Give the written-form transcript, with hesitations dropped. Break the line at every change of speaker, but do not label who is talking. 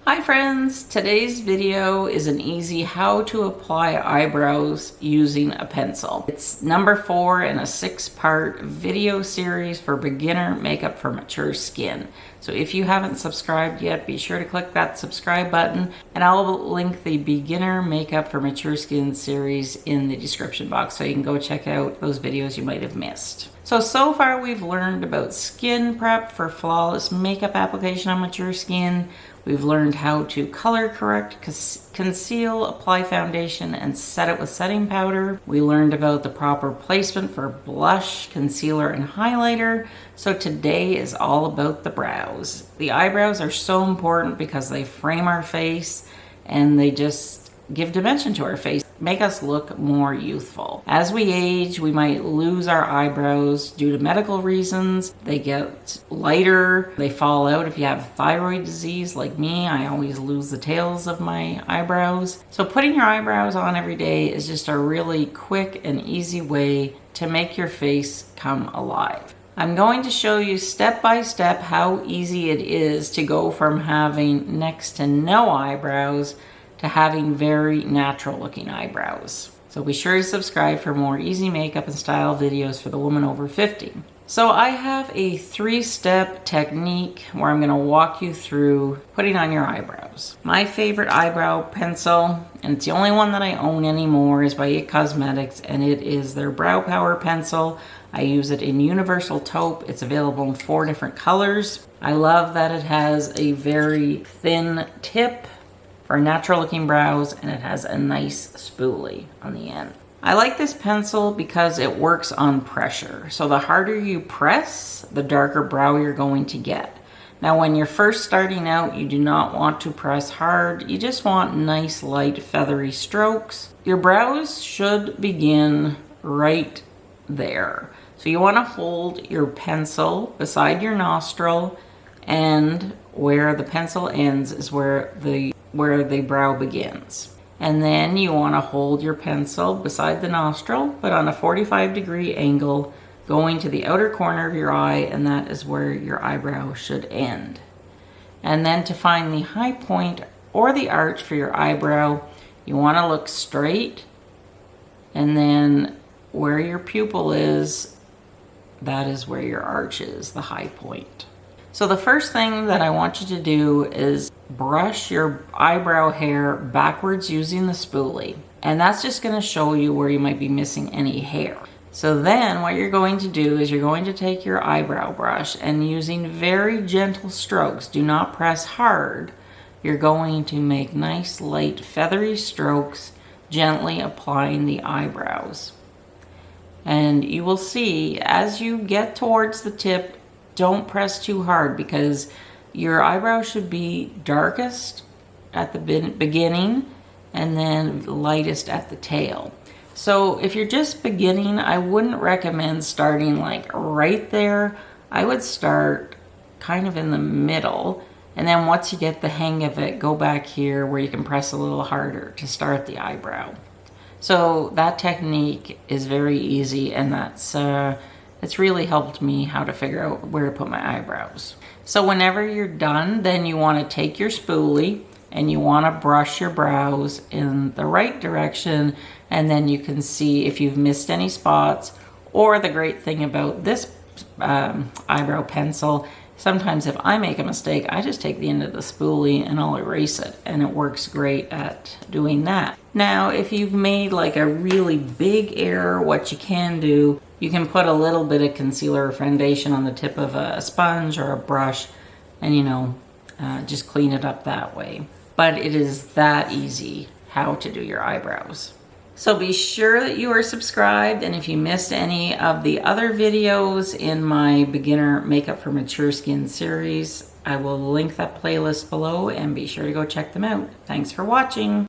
Hi friends, today's video is an easy how to apply eyebrows using a pencil. It's number 4 in a 6-part video series for beginner makeup for mature skin. So if you haven't subscribed yet, be sure to click that subscribe button, and I'll link the beginner makeup for mature skin series in the description box so you can go check out those videos you might have missed. So far we've learned about skin prep for flawless makeup application on mature skin. We've learned how to color correct, conceal, apply foundation, and set it with setting powder. We learned about the proper placement for blush, concealer, and highlighter. So today is all about the brows. The eyebrows are so important because they frame our face and they just give dimension to our face, make us look more youthful. As we age, we might lose our eyebrows due to medical reasons. They get lighter, they fall out. If you have thyroid disease like me, I always lose the tails of my eyebrows. So putting your eyebrows on every day is just a really quick and easy way to make your face come alive. I'm going to show you step by step how easy it is to go from having next to no eyebrows to having very natural looking eyebrows. So be sure to subscribe for more easy makeup and style videos for the woman over 50. So I have a 3-step technique where I'm gonna walk you through putting on your eyebrows. My favorite eyebrow pencil, and it's the only one that I own anymore, is by IT Cosmetics, and it is their Brow Power Pencil. I use it in Universal Taupe. It's available in 4 different colors. I love that it has a very thin tip for natural looking brows, and it has a nice spoolie on the end. I like this pencil because it works on pressure. So the harder you press, the darker brow you're going to get. Now when you're first starting out, you do not want to press hard. You just want nice light feathery strokes. Your brows should begin right there. So you want to hold your pencil beside your nostril, and where the pencil ends is where the brow begins. And then you want to hold your pencil beside the nostril, but on a 45-degree angle, going to the outer corner of your eye, and that is where your eyebrow should end. And then to find the high point or the arch for your eyebrow, you want to look straight, and then where your pupil is, that is where your arch is, the high point. So the first thing that I want you to do is brush your eyebrow hair backwards using the spoolie. And that's just going to show you where you might be missing any hair. So then what you're going to do is you're going to take your eyebrow brush, and using very gentle strokes, do not press hard, you're going to make nice light feathery strokes, gently applying the eyebrows. And you will see as you get towards the tip, don't press too hard, because your eyebrow should be darkest at the beginning and then lightest at the tail. So if you're just beginning, I wouldn't recommend starting like right there. I would start kind of in the middle, and then once you get the hang of it, go back here where you can press a little harder to start the eyebrow. So that technique is very easy, and it's really helped me how to figure out where to put my eyebrows. So whenever you're done, then you want to take your spoolie and you want to brush your brows in the right direction, and then you can see if you've missed any spots. Or the great thing about this eyebrow pencil, sometimes if I make a mistake, I just take the end of the spoolie and I'll erase it, and it works great at doing that. Now, if you've made like a really big error, what you can do, you can put a little bit of concealer or foundation on the tip of a sponge or a brush, and just clean it up that way. But it is that easy how to do your eyebrows. So be sure that you are subscribed, and if you missed any of the other videos in my beginner makeup for mature skin series, I will link that playlist below, and be sure to go check them out. Thanks for watching.